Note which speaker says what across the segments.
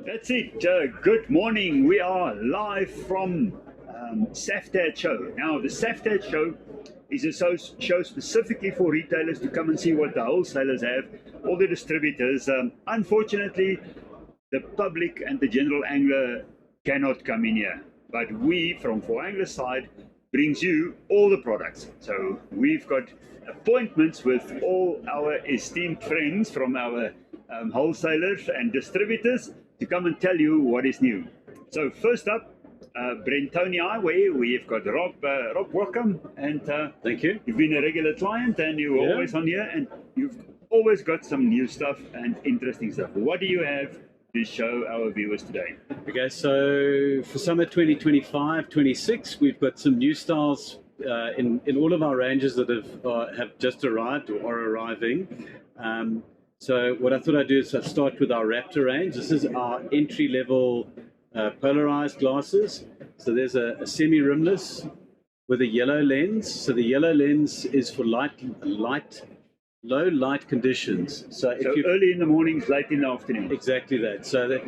Speaker 1: That's it. Good morning. We are live from SAFTAD show. Now, the SAFTAD show is a show specifically for retailers to come and see what the wholesalers have, all the distributors. Unfortunately, the public and the general angler cannot come in here, but we from For Angler side brings you all the products. So we've got appointments with all our esteemed friends from our wholesalers and distributors to come and tell you what is new. So first up, Brentoni Eyewear, we've got Rob. Rob, welcome, and
Speaker 2: thank you.
Speaker 1: You've been a regular client, and you're always on here, and you've always got some new stuff and interesting stuff. What do you have to show our viewers today?
Speaker 2: Okay, so for summer 2025-26, we've got some new styles in all of our ranges that have just arrived or are arriving. So what I thought I'd do is I'd start with our Raptor range. This is our entry-level polarized glasses. So there's a semi-rimless with a yellow lens. So the yellow lens is for low light conditions. So
Speaker 1: early in the mornings, late in the afternoon.
Speaker 2: Exactly that. So that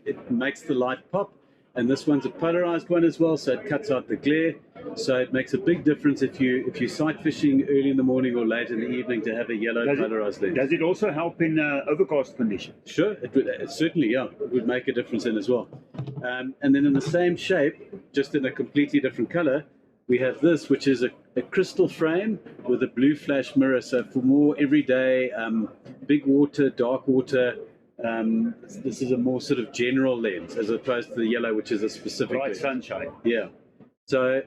Speaker 2: it makes the light pop. And this one's a polarized one as well, so it cuts out the glare. So it makes a big difference if you sight fishing early in the morning or late in the evening to have a yellow polarized lens.
Speaker 1: Does it also help in overcast conditions?
Speaker 2: Sure, it certainly, yeah, it would make a difference in as well. And then in the same shape, just in a completely different color, we have this, which is a crystal frame with a blue flash mirror. So for more everyday, big water, dark water, this is a more sort of general lens as opposed to the yellow, which is a specific
Speaker 1: bright
Speaker 2: lens.
Speaker 1: sunshine.
Speaker 2: Yeah. So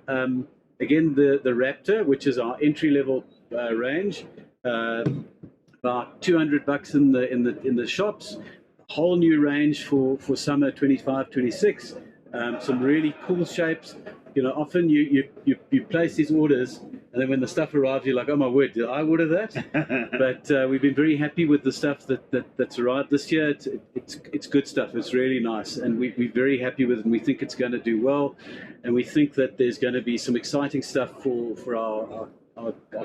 Speaker 2: again, the Raptor, which is our entry-level range, about $200 in the shops. Whole new range for summer 25-26. Some really cool shapes. You know, often you place these orders, and then when the stuff arrives, you're like, oh my word, did I order that? But we've been very happy with the stuff that's arrived this year. It's good stuff. It's really nice, and we're very happy with it, and we think it's going to do well, and we think that there's going to be some exciting stuff for our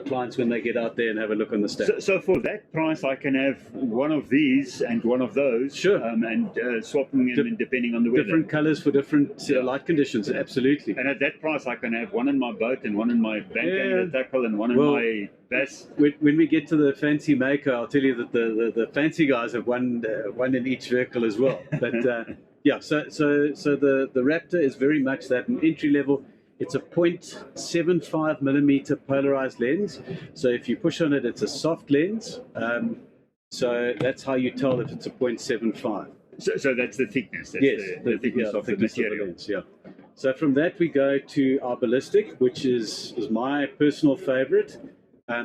Speaker 2: clients when they get out there and have a look on the stand.
Speaker 1: So for that price, I can have one of these and one of those.
Speaker 2: Sure.
Speaker 1: And swapping them depending on the weather.
Speaker 2: Different colors for different light conditions, absolutely.
Speaker 1: And at that price, I can have one in my boat and one in my bank angler tackle and one in my bass.
Speaker 2: When we get to the fancy Mako, I'll tell you that the fancy guys have one in each vehicle as well. But yeah, so the Raptor is very much that, an entry level. It's a 0.75 millimeter polarized lens. So if you push on it, it's a soft lens. So that's how you tell if it's a 0.75.
Speaker 1: So that's the thickness. That's
Speaker 2: yes,
Speaker 1: the thickness of the material.
Speaker 2: Of the lens, yeah. So from that we go to our Ballistic, which is my personal favorite.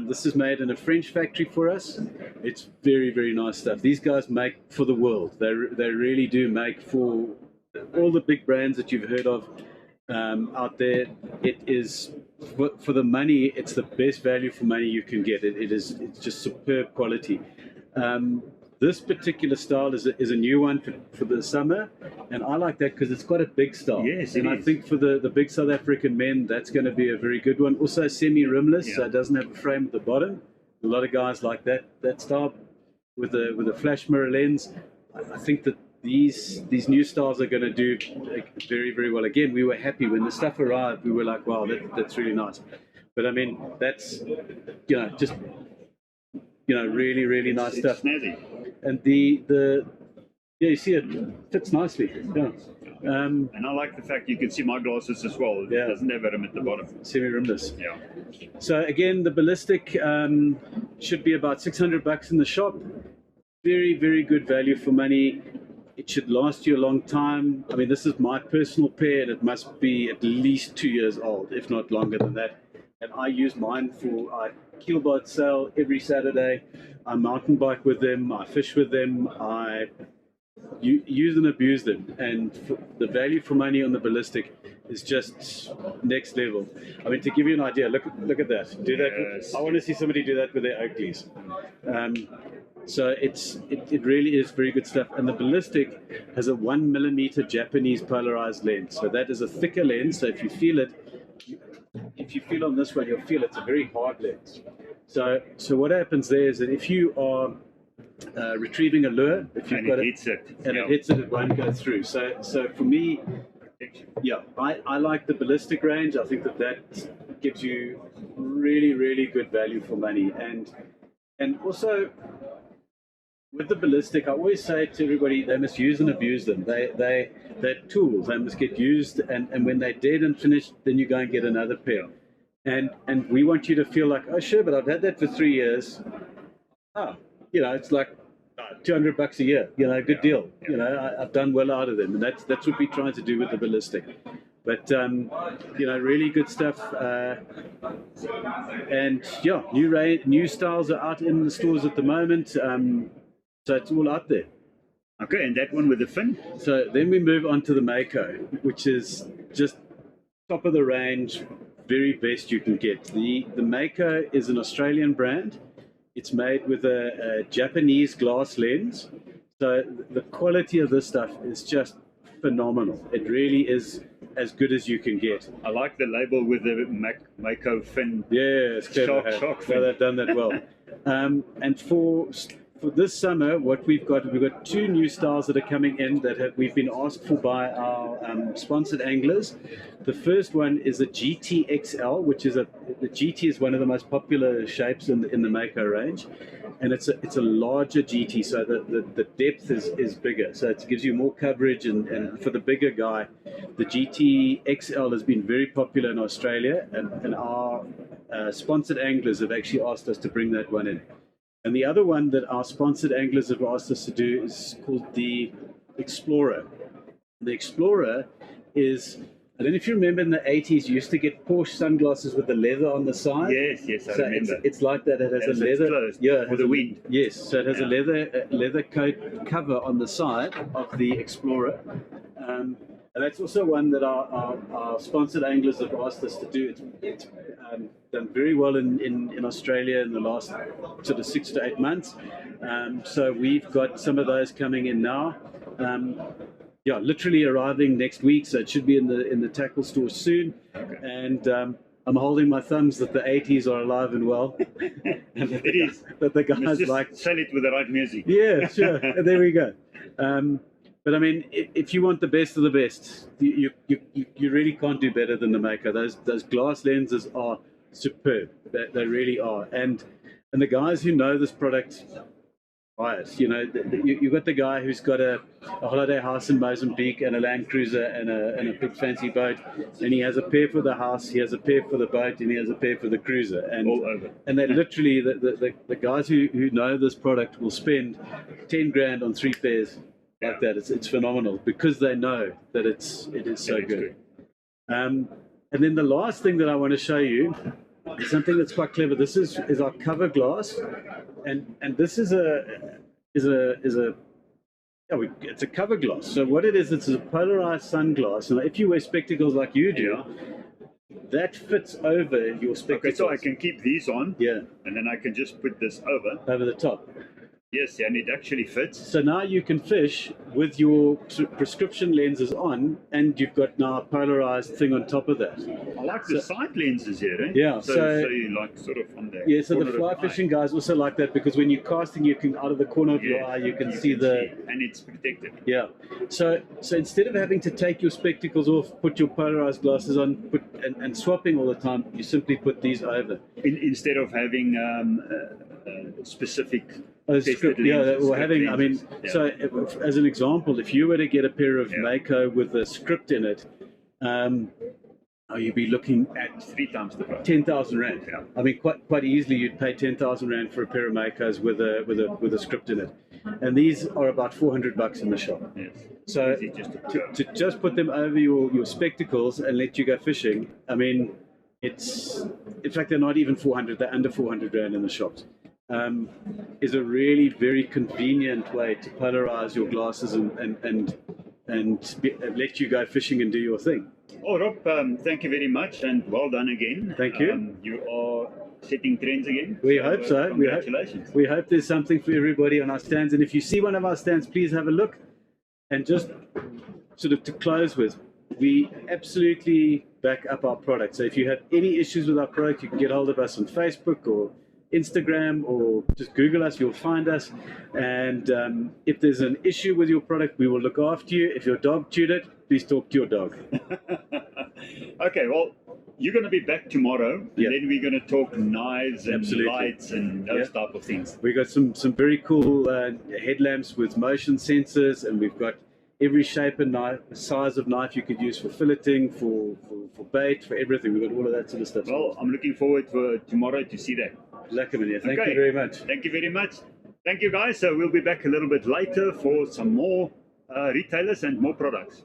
Speaker 2: This is made in a French factory for us. It's very, very nice stuff. These guys make for the world. They really do make for all the big brands that you've heard of. Out there. It is for the money. It's the best value for money you can get. It's just superb quality. This particular style is a new one for the summer, and I like that because it's got a big style.
Speaker 1: Yes,
Speaker 2: and I think for the big South African men, that's going to be a very good one. Also semi-rimless, so it doesn't have a frame at the bottom. A lot of guys like that style with a flash mirror lens. I think that these new styles are going to do very, very well. Again, we were happy when the stuff arrived. We were like, wow, that's really nice. But I mean, that's just really, really nice stuff.
Speaker 1: Snazzy.
Speaker 2: And you see it fits nicely. Yeah.
Speaker 1: And I like the fact you can see my glasses as well. It doesn't have a rim at the bottom.
Speaker 2: Semi-rimless.
Speaker 1: Yeah.
Speaker 2: So again, the Ballistic should be about $600 in the shop. Very, very good value for money. It should last you a long time. I mean, this is my personal pair, and it must be at least 2 years old, if not longer than that. And I use mine I keelboat sail every Saturday. I mountain bike with them. I fish with them. I use and abuse them. And the value for money on the Ballistic is just next level. I mean, to give you an idea, look at that. Do that.
Speaker 1: Yes.
Speaker 2: I want to see somebody do that with their Oakleys. So it really is very good stuff. And the Ballistic has a 1 millimeter Japanese polarized lens. So that is a thicker lens. So if you feel it, if you feel on this one, you'll feel it's a very hard lens. So what happens there is that if you are retrieving a lure. If you've
Speaker 1: And
Speaker 2: got
Speaker 1: it hits it.
Speaker 2: and
Speaker 1: Yeah.
Speaker 2: it hits it, it won't go through. So for me, yeah, I like the Ballistic range. I think that gives you really, really good value for money. And also with the Ballistic, I always say to everybody, they must use and abuse them. They're tools. They must get used, and when they're dead and finished, then you go and get another pair. And we want you to feel like, oh sure, but I've had that for 3 years. Oh, it's like $200 a year. Good deal. I've done well out of them, and that's what we're trying to do with the Ballistic. But really good stuff. And yeah, new styles are out in the stores at the moment. So it's all out there.
Speaker 1: Okay, and that one with the fin?
Speaker 2: So then we move on to the Mako, which is just top of the range, very best you can get. The Mako is an Australian brand. It's made with a Japanese glass lens. So the quality of this stuff is just phenomenal. It really is as good as you can get.
Speaker 1: I like the label with the Mako fin.
Speaker 2: Yeah, it's clever.
Speaker 1: Shark
Speaker 2: So
Speaker 1: fin.
Speaker 2: they've done that well. And for this summer, what we've got 2 new styles that are coming in that we've been asked for by our sponsored anglers. The first one is a GT XL, which is the GT is one of the most popular shapes in the Mako range, and it's a larger GT, so the depth is bigger, so it gives you more coverage, and for the bigger guy, the GT XL has been very popular in Australia, and our sponsored anglers have actually asked us to bring that one in. And the other one that our sponsored anglers have asked us to do is called the Explorer. The Explorer is, I don't know if you remember in the 80s, you used to get Porsche sunglasses with the leather on the side.
Speaker 1: Yes, I remember.
Speaker 2: It's like that. It has a leather.
Speaker 1: Closed
Speaker 2: Yeah,
Speaker 1: for the wind.
Speaker 2: Yes, so it has a leather coat cover on the side of the Explorer. And that's also one that our sponsored anglers have asked us to do. It's done very well in Australia in the last sort of 6 to 8 months. So we've got some of those coming in now. Literally arriving next week, so it should be in the tackle store soon. And I'm holding my thumbs that the 80s are alive and well. And
Speaker 1: It is.
Speaker 2: That the guys
Speaker 1: Just
Speaker 2: like.
Speaker 1: sell it with the right music.
Speaker 2: Yeah, sure. There we go. But I mean, if you want the best of the best, you really can't do better than the Mako. Those glass lenses are superb. They really are. And the guys who know this product buy it. You've got the guy who's got a holiday house in Mozambique and a Land Cruiser and a big fancy boat, and he has a pair for the house, he has a pair for the boat, and he has a pair for the cruiser. And
Speaker 1: all over.
Speaker 2: And they literally, the guys who know this product will spend 10 grand on 3 pairs. Like that, it's phenomenal because they know that it is so good. And then the last thing that I want to show you is something that's quite clever. This is our cover glass, and this is it's a cover glass. So what it is, it's a polarized sunglass. And if you wear spectacles like you do, that fits over your spectacles.
Speaker 1: Okay, so I can keep these on.
Speaker 2: Yeah.
Speaker 1: And then I can just put this over
Speaker 2: the top.
Speaker 1: Yes, and it actually fits.
Speaker 2: So now you can fish with your prescription lenses on, and you've got now a polarized thing on top of that.
Speaker 1: I like the side lenses here, eh?
Speaker 2: Yeah.
Speaker 1: So you like sort of on there.
Speaker 2: Yeah, so the fly fishing guys also like that because when you're casting, you can out of the corner of your eye, you can see
Speaker 1: and it's protected.
Speaker 2: Yeah. So instead of having to take your spectacles off, put your polarized glasses on, and swapping all the time, you simply put these over.
Speaker 1: Instead of having specific.
Speaker 2: Script, or having, I mean, so as an example, if you were to get a pair of Mako with a script in it, you'd be looking at
Speaker 1: 3 times the price.
Speaker 2: 10,000 rand.
Speaker 1: Yeah.
Speaker 2: I mean, quite easily, you'd pay 10,000 rand for a pair of Makos with a script in it, and these are about $400 in the shop.
Speaker 1: Yes.
Speaker 2: So to just put them over your spectacles and let you go fishing, I mean, in fact, they're not even 400; they're under 400 rand in the shops. Is a really very convenient way to polarize your glasses and let you go fishing and do your thing.
Speaker 1: Oh, Rob, thank you very much and well done again.
Speaker 2: Thank you.
Speaker 1: You are setting trends again.
Speaker 2: We hope so.
Speaker 1: Congratulations.
Speaker 2: We hope there's something for everybody on our stands. And if you see one of our stands, please have a look. And just sort of to close with, we absolutely back up our product. So if you have any issues with our product, you can get hold of us on Facebook or Instagram or just Google us, you'll find us. And if there's an issue with your product, we will look after you. If your dog chewed it, please talk to your dog.
Speaker 1: Okay, well, you're going to be back tomorrow, and
Speaker 2: Yeah.
Speaker 1: then we're going to talk knives and
Speaker 2: Absolutely.
Speaker 1: lights and those
Speaker 2: Yeah.
Speaker 1: type of things.
Speaker 2: We've got some very cool headlamps with motion sensors, and we've got every shape and knife, size of knife you could use for filleting, for bait, for everything. We've got all of that sort of stuff.
Speaker 1: Well, I'm looking forward for tomorrow to see that.
Speaker 2: Lekker meneer. Thank
Speaker 1: Okay.
Speaker 2: you very much.
Speaker 1: Thank you very much. Thank you, guys. So we'll be back a little bit later for some more retailers and more products.